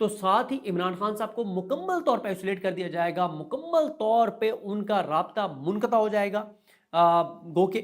تو ساتھ ہی عمران خان صاحب کو مکمل طور پہ آئسولیٹ کر دیا جائے گا، مکمل طور پہ ان کا رابطہ منقطع ہو جائے گا۔ گو کہ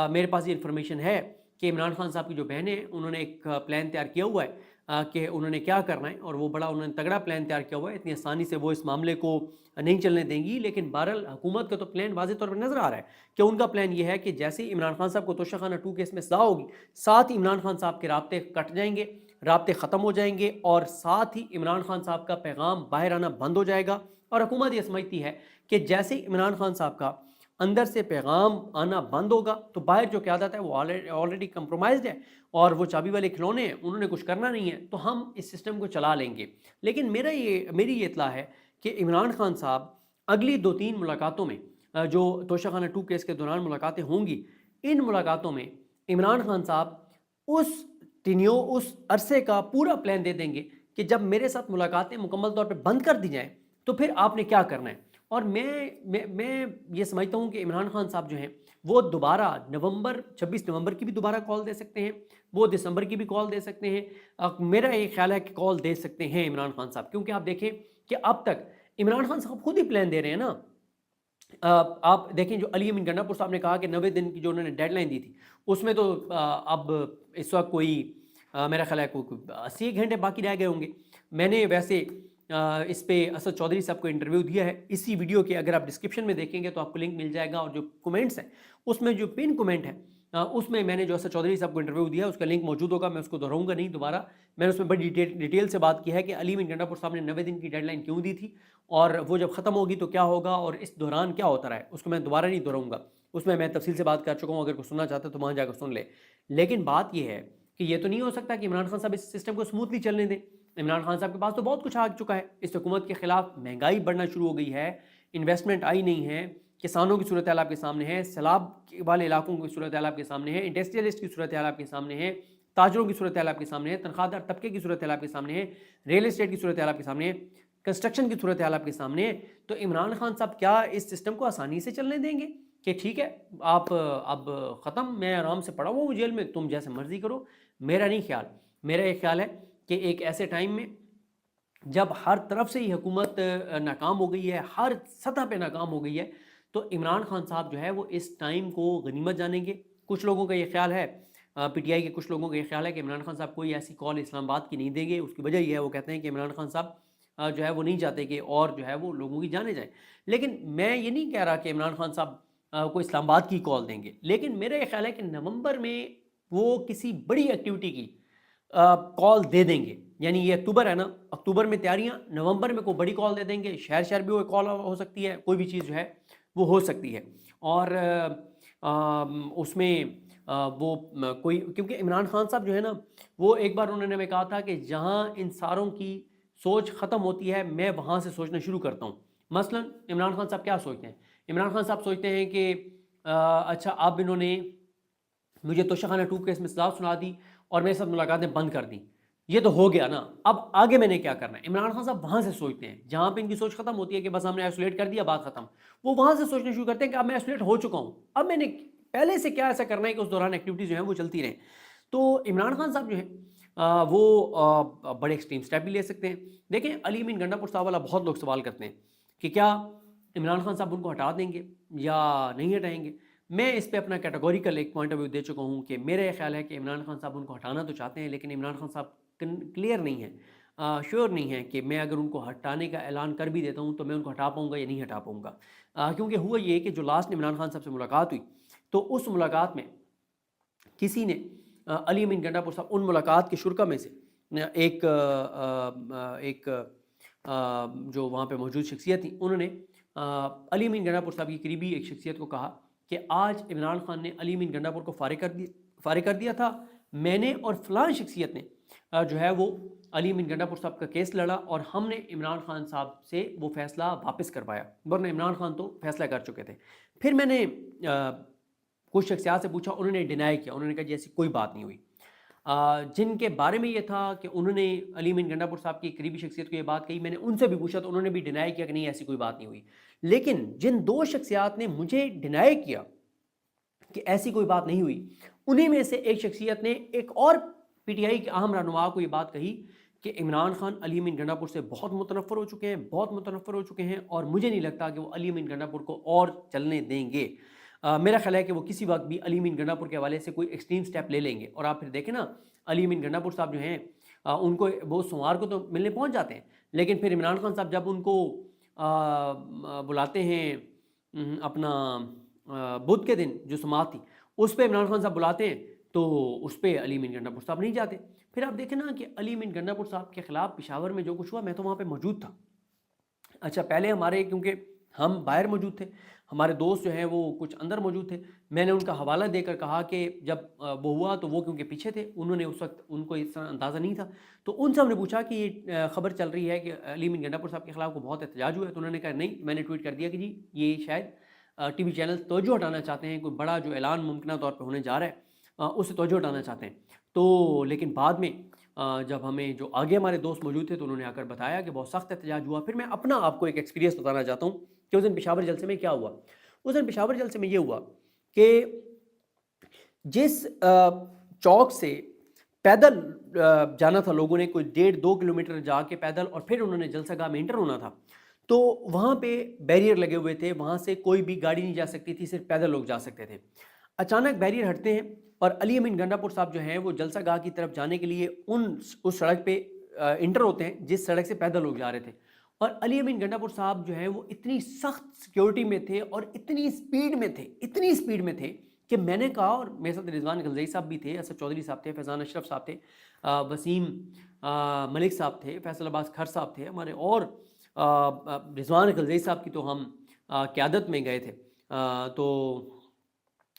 میرے پاس یہ انفارمیشن ہے کہ عمران خان صاحب کی جو بہنیں ہیں انہوں نے ایک پلان تیار کیا ہوا ہے کہ انہوں نے کیا کرنا ہے، اور وہ بڑا انہوں نے تگڑا پلان تیار کیا ہوا ہے۔ اتنی آسانی سے وہ اس معاملے کو نہیں چلنے دیں گی، لیکن بہرحال حکومت کا تو پلان واضح طور پر نظر آ رہا ہے کہ ان کا پلان یہ ہے کہ جیسے ہی عمران خان صاحب کو توشہ خانہ 2 کیس میں سزا ہوگی، ساتھ ہی عمران خان صاحب کے رابطے کٹ جائیں گے، رابطے ختم ہو جائیں گے، اور ساتھ ہی عمران خان صاحب کا پیغام باہر آنا بند ہو جائے گا۔ اور حکومت یہ سمجھتی ہے کہ جیسے ہی عمران خان صاحب کا اندر سے پیغام آنا بند ہوگا تو باہر جو قیادت ہے وہ آلریڈی کمپرومائزڈ ہے اور وہ چابی والے کھلونے ہیں، انہوں نے کچھ کرنا نہیں ہے، تو ہم اس سسٹم کو چلا لیں گے۔ لیکن میری یہ اطلاع ہے کہ عمران خان صاحب اگلی 2-3 ملاقاتوں میں جو توشہ خانہ 2 کیس کے دوران ملاقاتیں ہوں گی، ان ملاقاتوں میں عمران خان صاحب اس عرصے کا پورا پلان دے دیں گے کہ جب میرے ساتھ ملاقاتیں مکمل طور پہ بند کر دی جائیں تو پھر آپ نے کیا کرنا ہے۔ اور میں یہ سمجھتا ہوں کہ عمران خان صاحب جو ہیں وہ دوبارہ 26 نومبر کی بھی دوبارہ کال دے سکتے ہیں، وہ دسمبر کی بھی کال دے سکتے ہیں۔ میرا یہ خیال ہے کہ کال دے سکتے ہیں عمران خان صاحب، کیونکہ آپ دیکھیں کہ اب تک عمران خان صاحب خود ہی پلان دے رہے ہیں نا۔ آپ دیکھیں جو علی امین گنڈا پور صاحب نے کہا کہ 90 دن کی جو انہوں نے ڈیڈ لائن دی تھی، اس میں تو اب اس وقت کوئی میرا خیال ہے کوئی 80 گھنٹے باقی رہ گئے ہوں گے۔ میں نے ویسے اس پہ اسد چودھری صاحب کو انٹرویو دیا ہے اسی ویڈیو کے، اگر آپ ڈسکرپشن میں دیکھیں گے تو آپ کو لنک مل جائے گا، اور جو کومنٹس ہیں اس میں جو پن کومنٹ ہے اس میں نے جو اسد چودھری صاحب کو انٹرویو دیا ہے اس کا لنک موجود ہوگا، میں اس کو دہراؤں گا نہیں دوبارہ۔ میں نے اس میں بڑی ڈیٹیل سے بات کی ہے کہ علی امین گنڈا پور صاحب نے 90 دن کی ڈیڈ لائن کیوں دی تھی، اور وہ جب ختم ہوگی تو کیا ہوگا، اور اس دوران کیا ہوتا رہا ہے، اس کو میں دوبارہ نہیں دہراؤں گا، اس میں تفصیل سے بات کر چکا ہوں، اگر کوئی سننا چاہتا ہے تو وہاں جا کر سن لے۔ لیکن بات یہ ہے کہ یہ تو نہیں ہو سکتا کہ عمران خان صاحب اس سسٹم کو سموتھلی چلنے دیں۔ عمران خان صاحب کے پاس تو بہت کچھ آ چکا ہے، اس حکومت کے خلاف مہنگائی بڑھنا شروع ہو گئی ہے، انویسٹمنٹ آئی نہیں ہے، کسانوں کی صورتحال آپ کے سامنے ہے، سیلاب والے علاقوں کی صورتحال آپ کے سامنے ہے، انڈسٹریلسٹ کی صورتحال آپ کے سامنے ہے، تاجروں کی صورتحال آپ کے سامنے ہے، تنخواہ دار طبقے کی صورتحال آپ کے سامنے ہے، ریل اسٹیٹ کی صورتحال آپ کے سامنے ہے، کنسٹرکشن کی صورتحال آپ کے سامنے ہے۔ تو عمران خان صاحب کیا اس سسٹم کو آسانی سے چلنے دیں گے کہ ٹھیک ہے آپ اب ختم، میں آرام سے پڑا ہوا ہوں جیل میں، تم جیسے مرضی کرو؟ میرا نہیں خیال، میرا یہ خیال ہے کہ ایک ایسے ٹائم میں جب ہر طرف سے یہ حکومت ناکام ہو گئی ہے، ہر سطح پہ ناکام ہو گئی ہے، تو عمران خان صاحب جو ہے وہ اس ٹائم کو غنیمت جانیں گے۔ کچھ لوگوں کا یہ خیال ہے، پی ٹی آئی کے کچھ لوگوں کا یہ خیال ہے کہ عمران خان صاحب کوئی ایسی کال اسلام آباد کی نہیں دیں گے۔ اس کی وجہ یہ ہے، وہ کہتے ہیں کہ عمران خان صاحب جو ہے وہ نہیں چاہتے کہ اور جو ہے وہ لوگوں کی جانے جائیں۔ لیکن میں یہ نہیں کہہ رہا کہ عمران خان صاحب کو اسلام آباد کی کال دیں گے، لیکن میرا یہ خیال ہے کہ نومبر میں وہ کسی بڑی ایکٹیویٹی کی کال دے دیں گے۔ یعنی یہ اکتوبر ہے نا، اکتوبر میں تیاریاں، نومبر میں کوئی بڑی کال دے دیں گے، شہر بھی وہ کال ہو سکتی ہے، کوئی بھی چیز جو ہے وہ ہو سکتی ہے۔ اور اس میں وہ کوئی، کیونکہ عمران خان صاحب جو ہے نا وہ ایک بار انہوں نے ہمیں کہا تھا کہ جہاں ان ساروں کی سوچ ختم ہوتی ہے میں وہاں سے سوچنا شروع کرتا ہوں۔ مثلا عمران خان صاحب کیا سوچتے ہیں؟ عمران خان صاحب سوچتے ہیں کہ اچھا اب انہوں نے مجھے توشہ خانہ 2 کیس میں سزا سنا دی اور میرے ساتھ ملاقاتیں بند کر دیں، یہ تو ہو گیا نا، اب آگے میں نے کیا کرنا ہے؟ عمران خان صاحب وہاں سے سوچتے ہیں، جہاں پہ ان کی سوچ ختم ہوتی ہے کہ بس ہم نے آئسولیٹ کر دیا، بات ختم، وہ وہاں سے سوچنا شروع کرتے ہیں کہ اب میں آئسولیٹ ہو چکا ہوں، اب میں نے پہلے سے کیا ایسا کرنا ہے کہ اس دوران ایکٹیویٹیز جو ہیں وہ چلتی رہیں۔ تو عمران خان صاحب جو ہیں وہ بڑے ایکسٹریم سٹیپ بھی لے سکتے ہیں۔ دیکھیں علی امین گنڈا پور صاحب والا بہت لوگ سوال کرتے ہیں کہ کیا عمران خان صاحب ان کو ہٹا دیں گے یا نہیں ہٹائیں گے۔ میں اس پہ اپنا کیٹیگوریکل ایک پوائنٹ آف ویو دے چکا ہوں کہ میرا یہ خیال ہے کہ عمران خان صاحب ان کو ہٹانا تو چاہتے ہیں، لیکن عمران خان صاحب کلیئر نہیں ہے، شیور نہیں ہے کہ میں اگر ان کو ہٹانے کا اعلان کر بھی دیتا ہوں تو میں ان کو ہٹا پاؤں گا یا نہیں ہٹا پاؤں گا۔ کیونکہ ہوا یہ کہ جو لاسٹ عمران خان صاحب سے ملاقات ہوئی تو اس ملاقات میں کسی نے علی امین گنڈا پور صاحب ان ملاقات کے شرکا میں سے ایک جو وہاں پہ موجود شخصیت تھی، انہوں نے علی امین گنڈا پور صاحب کی قریبی ایک شخصیت کو کہا کہ آج عمران خان نے علی امین گنڈا پور کو فارغ کر دیا تھا، میں نے اور فلاں شخصیت نے جو ہے وہ علی امین گنڈا پور صاحب کا کیس لڑا اور ہم نے عمران خان صاحب سے وہ فیصلہ واپس کروایا، ورنہ عمران خان تو فیصلہ کر چکے تھے۔ پھر میں نے کچھ شخصیات سے پوچھا، انہوں نے ڈینائی کیا، انہوں نے کہا جی ایسی کوئی بات نہیں ہوئی۔ جن کے بارے میں یہ تھا کہ انہوں نے علی امین گنڈا پور صاحب کی قریبی شخصیت کو یہ بات کہی، میں نے ان سے بھی پوچھا تو انہوں نے بھی ڈینائی کیا کہ نہیں ایسی کوئی بات نہیں ہوئی۔ لیکن جن دو شخصیات نے مجھے ڈینائی کیا کہ ایسی کوئی بات نہیں ہوئی، انہی میں سے ایک شخصیت نے ایک اور پی ٹی آئی کے اہم رہنما کو یہ بات کہی کہ عمران خان علی امین گنڈا پور سے بہت متنفر ہو چکے ہیں، بہت متنفر ہو چکے ہیں، اور مجھے نہیں لگتا کہ وہ علی امین گنڈا پور کو اور چلنے دیں گے۔ میرا خیال ہے کہ وہ کسی وقت بھی علی امین گنڈا پور کے حوالے سے کوئی ایکسٹریم سٹیپ لے لیں گے۔ اور آپ پھر دیکھیں نا، علی امین گنڈا پور صاحب جو ہیں ان کو وہ سوموار کو تو ملنے پہنچ جاتے ہیں، لیکن پھر عمران خان صاحب جب ان کو بلاتے ہیں اپنا بدھ کے دن جو سماعت تھی اس پہ عمران خان صاحب بلاتے ہیں تو اس پہ علی امین گنڈا پور صاحب نہیں جاتے۔ پھر آپ دیکھیں نا کہ علی امین گنڈا پور صاحب کے خلاف پشاور میں جو کچھ ہوا، میں تو وہاں پہ موجود تھا۔ اچھا پہلے ہمارے کیونکہ ہم باہر موجود تھے، ہمارے دوست جو ہیں وہ کچھ اندر موجود تھے، میں نے ان کا حوالہ دے کر کہا کہ جب وہ ہوا تو وہ کیونکہ پیچھے تھے، انہوں نے اس وقت ان کو اس طرح اندازہ نہیں تھا، تو ان سے ہم نے پوچھا کہ یہ خبر چل رہی ہے کہ علی امین گنڈا پور صاحب کے خلاف کو بہت احتجاج ہوا ہے، تو انہوں نے کہا نہیں، میں نے ٹویٹ کر دیا کہ جی یہ شاید ٹی وی چینل توجہ ہٹانا چاہتے ہیں، کوئی بڑا جو اعلان ممکنہ طور پہ ہونے جا رہا ہے اس سے توجہ ہٹانا چاہتے ہیں۔ تو لیکن بعد میں جب ہمیں جو آگے ہمارے دوست موجود تھے تو انہوں نے آ کر بتایا کہ بہت سخت احتجاج ہوا۔ پھر میں اپنا آپ کو ایک ایکسپیرینس بتانا چاہتا ہوں کہ اس دن پشاور جلسے میں کیا ہوا۔ اس دن پشاور جلسے میں یہ ہوا کہ جس چوک سے پیدل جانا تھا لوگوں نے، کوئی 1.5-2 کلومیٹر جا کے پیدل، اور پھر انہوں نے جلسہ گاہ میں انٹر ہونا تھا، تو وہاں پہ بیریئر لگے ہوئے تھے، وہاں سے کوئی بھی گاڑی نہیں جا سکتی تھی، صرف پیدل لوگ جا سکتے تھے۔ اچانک بیریئر ہٹتے ہیں اور علی امین گنڈا پور صاحب جو ہیں وہ جلسہ گاہ کی طرف جانے کے لیے اس سڑک پہ انٹر ہوتے ہیں جس سڑک سے پیدل لوگ جا رہے تھے، اور علی امین گنڈا پور صاحب جو ہیں وہ اتنی سخت سیکیورٹی میں تھے اور اتنی سپیڈ میں تھے کہ میں نے کہا، اور میرے ساتھ رضوان غلزئی صاحب بھی تھے، اسد چودھری صاحب تھے، فیضان اشرف صاحب تھے، وسیم ملک صاحب تھے، فیصل عباس کھر صاحب تھے ہمارے، اور رضوان غلزئی صاحب کی تو ہم قیادت میں گئے تھے، تو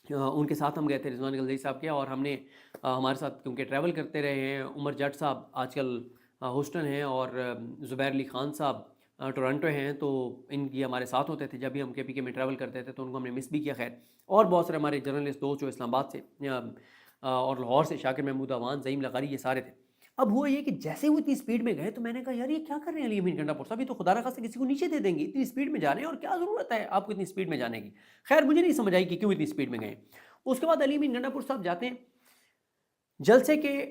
ان کے ساتھ ہم گئے تھے رضوان غلزئی صاحب کے، اور ہم نے ہمارے ساتھ کیونکہ ٹریول کرتے رہے ہیں، عمر جٹ صاحب آج کل ہوسٹن ہیں، اور زبیر علی خان صاحب ٹورنٹو ہیں، تو ان کی ہمارے ساتھ ہوتے تھے جب بھی ہم کے پی کے میں ٹریول کرتے تھے، تو ان کو ہم نے مس بھی کیا۔ خیر، اور بہت سارے ہمارے جرنلسٹ دوست جو اسلام آباد سے اور لاہور سے، شاکر محمود اعوان، زعیم لغاری، یہ سارے تھے۔ اب ہوا یہ کہ جیسے وہ اتنی سپیڈ میں گئے تو میں نے کہا یار یہ کیا کر رہے ہیں علی امین گنڈا پور صاحب، یہ تو خدا نخواستہ کسی کو نیچے دے دیں گے، اتنی سپیڈ میں جا رہے ہیں، اور کیا ضرورت ہے آپ کو اتنی سپیڈ میں جانے کی۔ خیر مجھے نہیں سمجھ آئی کہ کیوں اتنی سپیڈ میں گئے۔ اس کے بعد علی امین گنڈا پور صاحب جاتے ہیں جلسے کے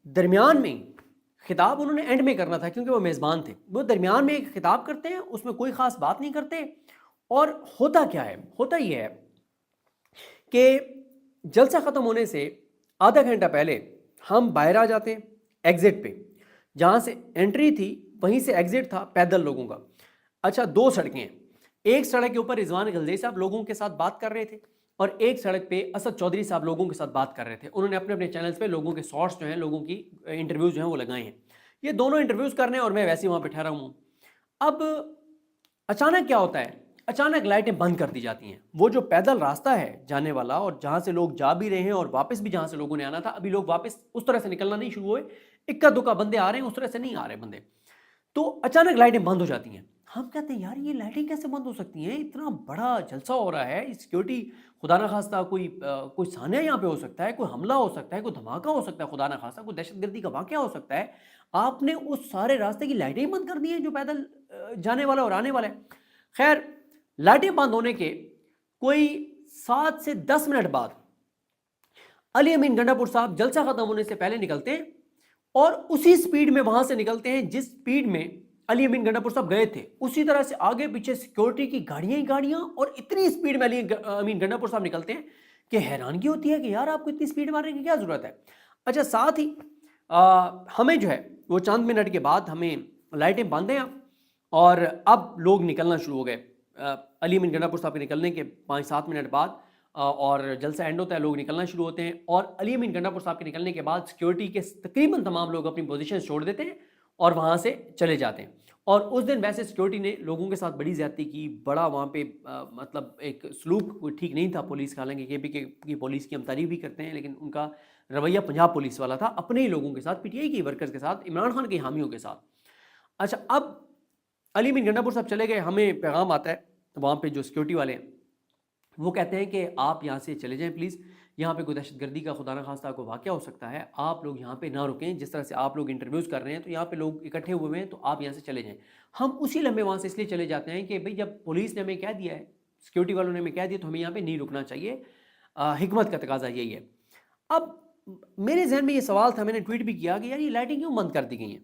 درمیان میں، خطاب انہوں نے اینڈ میں کرنا تھا کیونکہ وہ میزبان تھے، وہ درمیان میں ایک خطاب کرتے ہیں، اس میں کوئی خاص بات نہیں کرتے، اور ہوتا کیا ہے، ہوتا یہ ہے کہ جلسہ ختم ہونے سے آدھا گھنٹہ پہلے ہم باہر آ جاتے ہیں ایگزٹ پہ، جہاں سے انٹری تھی وہیں سے ایگزٹ تھا پیدل لوگوں کا۔ اچھا 2 سڑکیں ہیں، ایک سڑک کے اوپر رضوان غلزئی صاحب لوگوں کے ساتھ بات کر رہے تھے، اور ایک سڑک پہ اسد چودھری صاحب لوگوں کے ساتھ بات کر رہے تھے۔ انہوں نے اپنے چینلز پہ لوگوں کے شارٹس جو ہیں، لوگوں کی انٹرویوز جو ہیں وہ لگائے ہیں، یہ دونوں انٹرویوز کرنے ہیں اور میں ویسے ہی وہاں پہ ٹھہرا ہوں۔ اب اچانک کیا ہوتا ہے، اچانک لائٹیں بند کر دی جاتی ہیں، وہ جو پیدل راستہ ہے جانے والا، اور جہاں سے لوگ جا بھی رہے ہیں اور واپس بھی جہاں سے لوگوں نے آنا تھا، ابھی لوگ واپس اس طرح سے نکلنا نہیں شروع ہوئے، اکا دکا بندے آ رہے ہیں، اس طرح سے نہیں آ رہے بندے، تو اچانک لائٹیں بند ہو جاتی ہیں۔ ہم کہتے ہیں یار یہ لائٹیں کیسے بند ہو سکتی ہیں، اتنا بڑا جلسہ ہو رہا ہے، سیکیورٹی خدا نخواستہ کوئی سانحہ یہاں پہ ہو سکتا ہے، کوئی حملہ ہو سکتا ہے، کوئی دھماکہ ہو سکتا ہے، خدا نخواستہ کوئی دہشت گردی کا واقعہ ہو سکتا ہے، آپ نے اس سارے راستے کی لائٹیں ہی بند کر دی ہیں جو پیدل جانے والا اور آنے والا ہے۔ خیر لائٹیں بند ہونے کے کوئی 7 سے 10 منٹ بعد علی امین گنڈا پور صاحب جلسہ ختم ہونے سے پہلے نکلتے ہیں، اور اسی سپیڈ میں وہاں سے نکلتے ہیں جس سپیڈ میں علی امین گنڈا پور صاحب گئے تھے، اسی طرح سے آگے پیچھے سیکیورٹی کی گاڑیاں ہی گاڑیاں، اور اتنی سپیڈ میں علی امین گنڈا پور صاحب نکلتے ہیں کہ حیرانگی ہوتی ہے کہ یار آپ کو اتنی سپیڈ مارنے کی کیا ضرورت ہے۔ اچھا ساتھ ہی ہمیں جو ہے وہ چند منٹ کے بعد ہمیں لائٹیں بند ہیں اور اب لوگ نکلنا شروع ہو گئے، علی امین گنڈا پور صاحب کے نکلنے کے 5-7 منٹ بعد، اور جلسہ اینڈ ہوتا ہے، لوگ نکلنا شروع ہوتے ہیں، اور علی امین گنڈا پور صاحب کے نکلنے کے بعد سیکیورٹی کے تقریباً تمام لوگ اپنی پوزیشن چھوڑ دیتے ہیں اور وہاں سے چلے جاتے ہیں۔ اور اس دن ویسے سیکیورٹی نے لوگوں کے ساتھ بڑی زیادتی کی، بڑا وہاں پہ مطلب ایک سلوک کوئی ٹھیک نہیں تھا پولیس کا، حالانکہ کے پی کے کی پولیس کی ہم تعریف بھی کرتے ہیں، لیکن ان کا رویہ پنجاب پولیس والا تھا، اپنے ہی لوگوں کے ساتھ، پی ٹی آئی کی ورکرز کے ساتھ، عمران خان کے حامیوں کے ساتھ۔ اچھا اب علی امین گنڈا پور صاحب چلے گئے، ہمیں پیغام آتا ہے وہاں پہ جو سیکیورٹی والے ہیں وہ کہتے ہیں کہ آپ یہاں سے چلے جائیں پلیز، یہاں پہ کوئی دہشت گردی کا خدا نخواستہ کوئی واقعہ ہو سکتا ہے، آپ لوگ یہاں پہ نہ رکیں، جس طرح سے آپ لوگ انٹرویوز کر رہے ہیں تو یہاں پہ لوگ اکٹھے ہوئے ہیں، تو آپ یہاں سے چلے جائیں۔ ہم اسی لمحے وہاں سے اس لیے چلے جاتے ہیں کہ بھئی جب پولیس نے ہمیں کہہ دیا ہے، سیکیورٹی والوں نے ہمیں کہہ دیا، تو ہمیں یہاں پہ نہیں رکنا چاہیے، حکمت کا تقاضا یہی ہے۔ اب میرے ذہن میں یہ سوال تھا، میں نے ٹویٹ بھی کیا کہ یار یہ لائٹیں کیوں بند کر دی گئی ہیں؟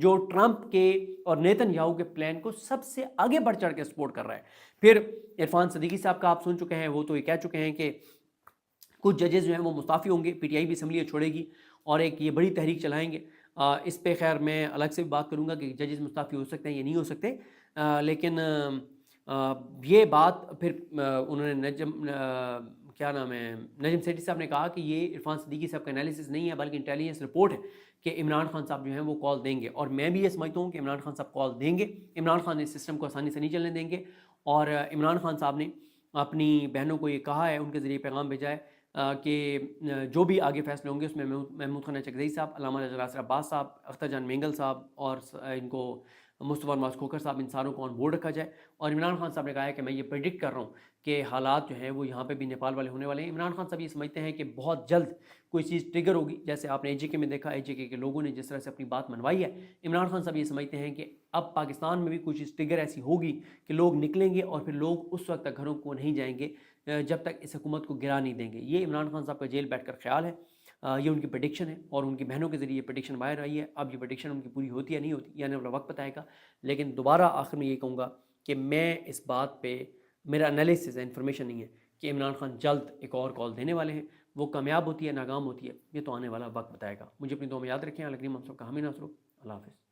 جو ٹرمپ کے اور نیتن یاہو کے پلان کو سب سے آگے بڑھ چڑھ کے سپورٹ کر رہا ہے۔ پھر عرفان صدیقی صاحب کا آپ سن چکے ہیں، وہ تو یہ کہہ چکے ہیں کہ کچھ ججز جو ہیں وہ مستعفی ہوں گے، پی ٹی آئی بھی اسمبلی چھوڑے گی اور ایک یہ بڑی تحریک چلائیں گے۔ اس پہ خیر میں الگ سے بھی بات کروں گا کہ ججز مستعفی ہو سکتے ہیں یا نہیں ہو سکتے، لیکن یہ بات پھر انہوں نے کیا نام ہے، نجم سیٹھی صاحب نے کہا کہ یہ عرفان صدیقی صاحب کا انالیسس نہیں ہے بلکہ انٹیلیجنس رپورٹ ہے کہ عمران خان صاحب جو ہیں وہ کال دیں گے، اور میں بھی یہ سمجھتا ہوں کہ عمران خان صاحب کال دیں گے۔ عمران خان اس سسٹم کو آسانی سے نہیں چلنے دیں گے، اور عمران خان صاحب نے اپنی بہنوں کو یہ کہا ہے، ان کے ذریعے پیغام بھیجا ہے کہ جو بھی آگے فیصلے ہوں گے اس میں محمود خانہ چکزئی صاحب، علامہ ناصر عباس صاحب، اختر جان مینگل صاحب اور ان کو مصطفیٰ نواز کھوکھر صاحب، ان ساروں کو آن بورڈ رکھا جائے۔ اور عمران خان صاحب نے کہا ہے کہ میں یہ پریڈکٹ کر رہا ہوں کہ حالات جو ہیں وہ یہاں پہ بھی نیپال والے ہونے والے ہیں۔ عمران خان صاحب یہ سمجھتے ہیں کہ بہت جلد کوئی چیز ٹریگر ہوگی، جیسے آپ نے AJK میں دیکھا، AJK کے لوگوں نے جس طرح سے اپنی بات منوائی ہے۔ عمران خان صاحب یہ سمجھتے ہیں کہ اب پاکستان میں بھی کوئی چیز ٹریگر ایسی ہوگی کہ لوگ نکلیں گے، اور پھر لوگ اس وقت تک گھروں کو نہیں جائیں گے جب تک اس حکومت کو گرا نہیں دیں گے۔ یہ عمران خان صاحب کا جیل بیٹھ کر خیال ہے، یہ ان کی پریڈکشن ہے، اور ان کی بہنوں کے ذریعے یہ پریڈکشن باہر آئی ہے۔ اب یہ پریڈکشن ان کی پوری ہوتی ہے نہیں ہوتی، یعنی اپنا وقت بتائے گا۔ لیکن دوبارہ آخر میں یہ کہوں گا کہ میں اس بات پہ، میرا انالیسس ہے، انفارمیشن نہیں ہے کہ عمران خان جلد ایک اور کال دینے والے ہیں۔ وہ کامیاب ہوتی ہے، ناکام ہوتی ہے، یہ تو آنے والا وقت بتائے گا۔ مجھے اپنی دعا میں یاد رکھیں۔ اللہ کریم ہم سب کا حامی ناصر ہو۔ اللہ حافظ۔